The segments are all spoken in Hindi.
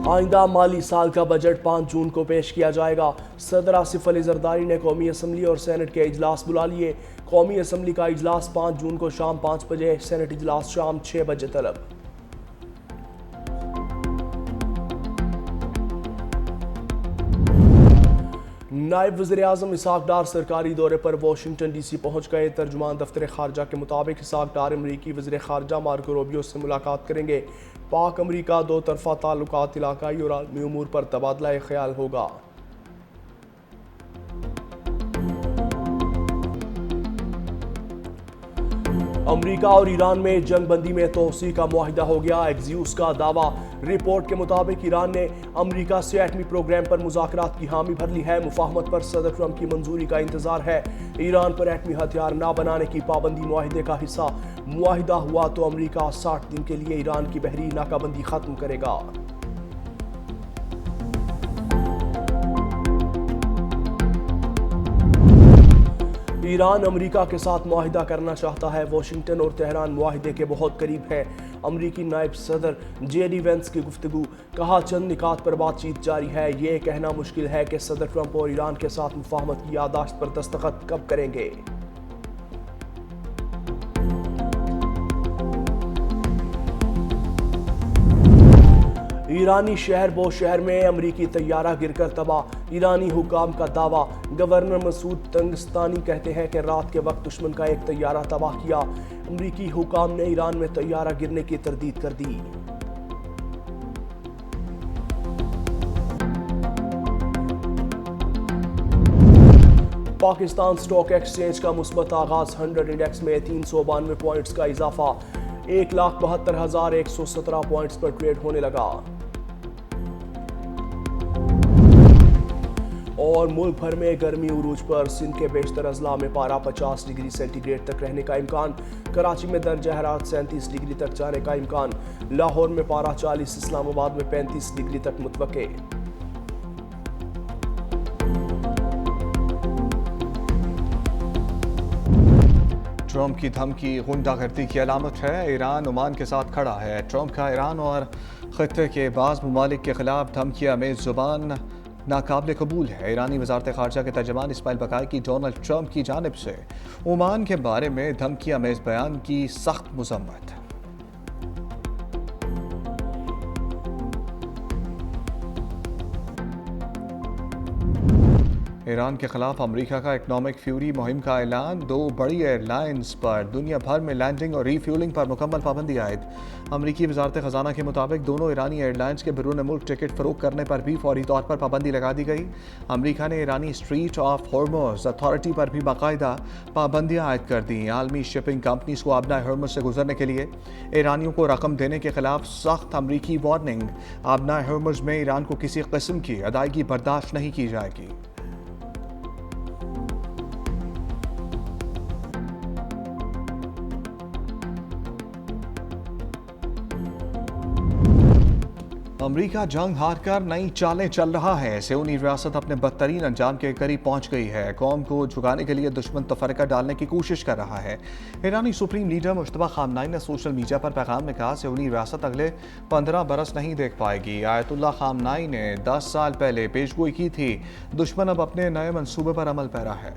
आइंदा माली साल का बजट 5 जून को पेश किया जाएगा। सदर आसिफ अली जरदारी ने कौमी असम्बली और सेनेट के इजलास बुला लिए। कौमी असम्बली का इजलास 5 जून को शाम 5 बजे, सेनेट इजलास शाम 6 बजे तलब। नायब वज़ीर-ए-आज़म इसहाक डार सरकारी दौरे पर वाशिंगटन DC पहुंच गए। तर्जुमान दफ्तर खारजा के मुताबिक इसहाक डार अमरीकी वज़ीर खारजा मार्को रूबियो से मुलाकात करेंगे। पाक अमरीका दो तरफा ताल्लुकात, इलाकाई और आलमी उमूर पर तबादला ख्याल होगा। अमरीका और ईरान में जंग बंदी में तोसी का मुआहिदा हो गया। एक्सियूज का दावा। रिपोर्ट के मुताबिक ईरान ने अमरीका से एटमी प्रोग्राम पर मुज़ाकरात की हामी भर ली है। मुफाहमत पर सदर ट्रंप की मंजूरी का इंतजार है। ईरान पर एटमी हथियार न बनाने की पाबंदी मुआहिदे का हिस्सा। मुआहिदा हुआ तो अमरीका 60 दिन के लिए ईरान की बहरी नाकाबंदी खत्म करेगा। ईरान अमरीका के साथ मुआहिदा करना चाहता है। वाशिंगटन और तेहरान मुआहिदे के बहुत करीब हैं। अमरीकी नायब सदर JD वेंस की गुफ्तगू। कहा, चंद निकात पर बातचीत जारी है। ये कहना मुश्किल है कि सदर ट्रंप और ईरान के साथ मुफाहमत की याददाश्त पर दस्तखत कब करेंगे। ईरानी शहर बो शहर में अमरीकी तैयारा गिरकर तबाह। ईरानी हुकाम का दावा। गवर्नर मसूद तंगस्तानी कहते हैं कि रात के वक्त दुश्मन का एक तैयारा तबाह किया। अमरीकी हुकाम ने ईरान में तैयारा गिरने की तरदीद कर दी। पाकिस्तान स्टॉक एक्सचेंज का मुस्बत आगाज। 100 इंडेक्स में 392 पॉइंट्स का इजाफा। 1,72,117 पॉइंट्स पर ट्रेड होने लगा। और मुल्क भर में गर्मी उरूज पर। सिंध के बेशतर अजला में पारा 50 डिग्री सेंटीग्रेड तक रहने का इम्कान। कराची में दर्ज हरारत 37 डिग्री तक जाने का इम्कान। लाहौर में पारा 40, इस्लामाबाद में 35 डिग्री तक मुतवक्के। ट्रंप की धमकी गुंडागर्दी की अलामत है। ईरान ओमान के साथ खड़ा है। ट्रंप का ईरान और खत्ते के बाज़ ममालिक के खिलाफ धमकियां में जुबान नाकाबिल कबूल है। ईरानी वज़ारत ख़ारजा के तर्जमान इस्माइल बकाई की डोनाल्ड ट्रंप की जानिब से ओमान के बारे में धमकियां में इस बयान की सख्त मज़म्मत। ईरान के खिलाफ अमेरिका का इकनॉमिक फ्यूरी मुहिम का ऐलान। 2 बड़ी एयरलाइंस पर दुनिया भर में लैंडिंग और रीफ्यूलिंग पर मुकम्मल पाबंदी आयद। अमेरिकी वज़ारत ख़जाना के मुताबिक दोनों ईरानी एयरलाइंस के बैरून मुल्क टिकट फ़रोख्त करने पर भी फौरी तौर पर पाबंदी लगा दी गई। अमेरिका ने ईरानी स्ट्रीट ऑफ हॉर्मुज़ अथॉरिटी पर भी बाकायदा पाबंदियाँ आयद कर दी। आलमी शिपिंग कंपनीज को आबना हॉर्मुज़ से गुजरने के लिए ईरानियों को रकम देने के खिलाफ सख्त अमरीकी वार्निंग। आबना हॉर्मुज़ में ईरान को किसी किस्म की अदायगी बर्दाश्त नहीं की जाएगी। अमरीका जंग हारकर नई चालें चल रहा है। सियोनी रियासत अपने बदतरीन अंजाम के करीब पहुंच गई है। कौम को झुकाने के लिए दुश्मन तफरका डालने की कोशिश कर रहा है। ईरानी सुप्रीम लीडर मुश्तबा खामनाई ने सोशल मीडिया पर पैगाम में कहा, सियोनी रियासत अगले 15 बरस नहीं देख पाएगी। आयतुल्लाह खामनाई ने 10 साल पहले पेशगोई की थी। दुश्मन अब अपने नए मंसूबे पर अमल पैरा है।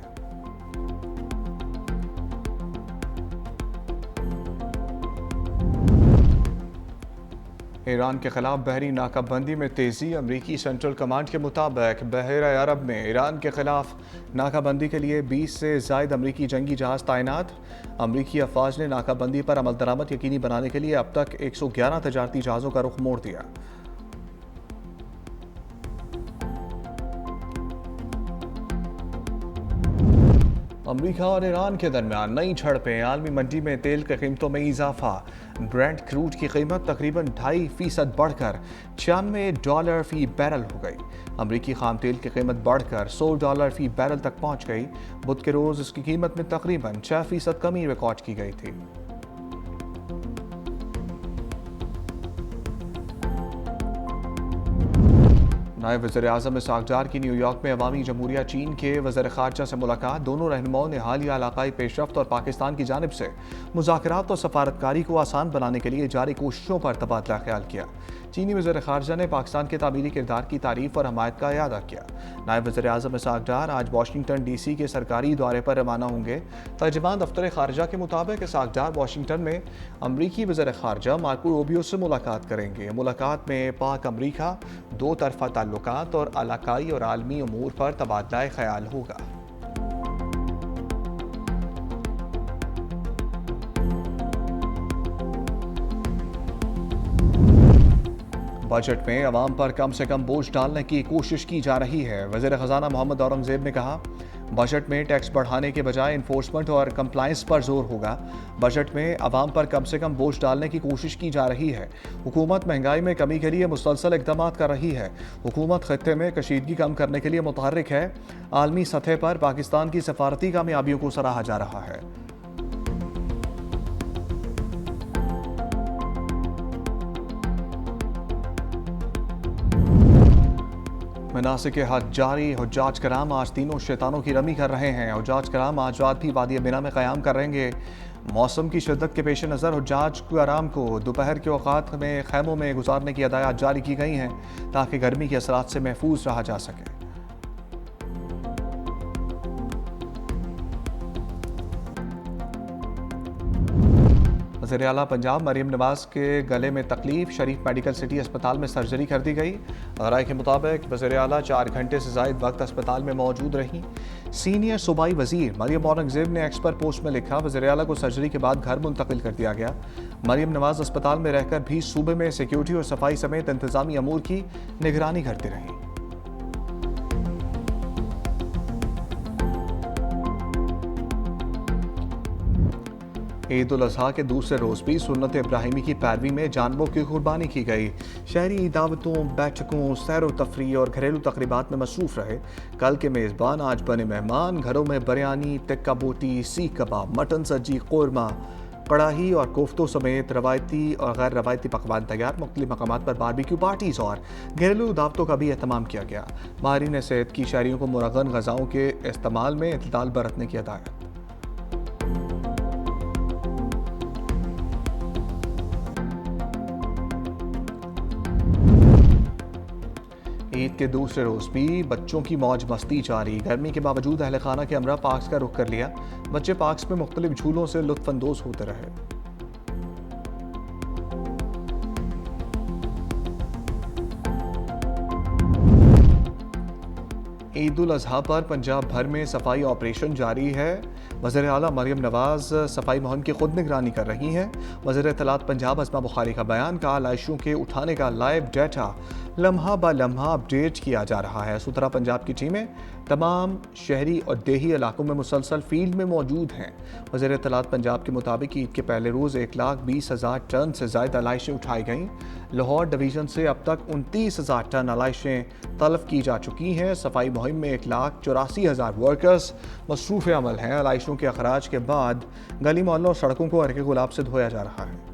ईरान के खिलाफ बहरी नाकाबंदी में तेज़ी। अमरीकी सेंट्रल कमांड के मुताबिक बहरा अरब में ईरान के खिलाफ नाकाबंदी के लिए 20 से ज़ायद अमरीकी जंगी जहाज़ तैनात। अमरीकी अफवाज ने नाकाबंदी पर अमल दरामद यकीनी बनाने के लिए अब तक 111 तजारती जहाज़ों का रुख मोड़ दिया। अमरीका और ईरान के दरमियान नई झड़पें। आलमी मंडी में तेल की कीमतों में इजाफा। ब्रेंट क्रूड की कीमत तकरीबन 2.5% बढ़कर $96 फी बैरल हो गई। अमरीकी खाम तेल की कीमत बढ़कर $100 फी बैरल तक पहुंच गई। बुध के रोज़ इसकी कीमत में तकरीबन 6% कमी रिकॉर्ड की गई थी। नायब वज़ीर-ए-आज़म इसहाक डार की न्यूयॉर्क में अवामी जमहूरिया चीन के वज़ीर ख़ारजा से मुलाकात। दोनों रहनुमाओं ने हालिया इलाकाई पेशरफ्त और पाकिस्तान की जानिब से मुज़ाकरात और सफारतकारी को आसान बनाने के लिए जारी कोशिशों पर तबादला ख्याल किया। चीनी वज़ीर ख़ारजा ने पाकिस्तान के तामीरी किरदार की तारीफ और हमायत का इयादा किया। नायब वज़ीर आज़म इसहाक़ डार आज वाशिंगटन DC के सरकारी दौरे पर रवाना होंगे। तर्जुमान दफ्तर ख़ारजा के मुताबिक इसहाक़ डार वाशिंगटन में अमरीकी वज़ीर ख़ारजा मार्को रूबियो से मुलाकात करेंगे। मुलाकात में पाक अमरीका दो तरफ़ा ताल्लुकात और इलाकाई और आलमी उमूर पर तबादला ख्याल होगा। बजट में अवाम पर कम से कम बोझ डालने की कोशिश की जा रही है। वज़ीर ख़जाना मोहम्मद औरंगज़ेब ने कहा, बजट में टैक्स बढ़ाने के बजाय इन्फोर्समेंट और कंप्लायंस पर जोर होगा। बजट में अवाम पर कम से कम बोझ डालने की कोशिश की जा रही है। हुकूमत महंगाई में कमी के लिए मुसलसल इक़दाम कर रही है। हुकूमत खत्ते में कशीदगी कम करने के लिए मुतहर्रिक है। आलमी सतह पर पाकिस्तान की सफारती कामयाबियों को सराहा जा रहा है। मनासिक हज जारी। हुज्जाज कराम आज तीनों शैतानों की रमी कर रहे हैं। हुज्जाज कराम आज रात भी वादी बिना में क़याम कर रहेंगे। मौसम की शिद्दत के पेश नज़र हुज्जाज कराम को दोपहर के औकात में खैमों में गुजारने की हिदायत जारी की गई हैं ताकि गर्मी के असरात से महफूज रहा जा सके। वज़ीर आला पंजाब मरीम नवाज के गले में तकलीफ, शरीफ मेडिकल सिटी अस्पताल में सर्जरी कर दी गई। राय के मुताबिक वज़ीर आला 4 घंटे से ज़ायद वक्त अस्पताल में मौजूद रहीं। सीनियर सूबाई वज़ीर मरीम औरंगज़ेब ने एक्स पर पोस्ट में लिखा, वज़ीर आला को सर्जरी के बाद घर मुंतकिल कर दिया गया। मरीम नवाज अस्पताल में रहकर भी सूबे में सिक्योरिटी और सफाई समेत इंतजामी अमूर की निगरानी करती रहीं। ईद उल अज़हा के दूसरे रोज़ भी सुन्नत इब्राहिमी की पैरवी में जानवरों की कुर्बानी की गई। शहरी दावतों, बैठकों, सैर व तफरी और घरेलू तकरीबात में मसरूफ़ रहे। कल के मेज़बान आज बने मेहमान। घरों में बिरयानी, टिक्का बोटी, सीख कबाब, मटन सब्जी, कौरमा, कड़ाही और कोफ्तों समेत रवायती और गैर रवायती पकवान तैयार। मुख्तलिफ मकामात पर बारबेक्यू पार्टीज़ और घरेलू दावतों का भी एहतमाम किया गया। माहिरीन सेहत की शहरियों को मुरगन ग़ज़ाओं के इस्तेमाल में इत्तदाल बरतने की हिदायत। ईद के दूसरे रोज़ भी बच्चों की मौज मस्ती जारी। गर्मी के बावजूद अहल खाना के हमरा पार्क्स का रुख कर लिया। बच्चे पार्क्स में मुख्तलिफ झूलों से लुत्फ़अंदोज़ होते रहे। ईद उल अज़हा पर पंजाब भर में सफाई ऑपरेशन जारी है। वज़ीर आला मरीम नवाज सफाई मुहिम की खुद निगरानी कर रही हैं। वज़ीर इत्तलात पंजाब अस्मा बुखारी का बयान, कहा लाइशों के उठाने का लाइव डाटा लम्हा ब लम्हा अपडेट किया जा रहा है। सुथरा पंजाब की टीमें तमाम शहरी और देही इलाकों में मुसलसल फील्ड में मौजूद हैं। वज़ीर इत्तलात पंजाब के मुताबिक ईद के पहले रोज़ 1,20,000 टन से ज़ायद अलाइशें उठाई गईं। लाहौर डिवीज़न से अब तक 29,000 टन अलाइशें तलब की जा चुकी हैं। सफाई मुहिम में 1,84,000 वर्कर्स मसरूफ़ अमल हैं। अलाइशों के अखराज के बाद गली मोहल्लों और सड़कों को अर्क़ गुलाब से धोया जा रहा है।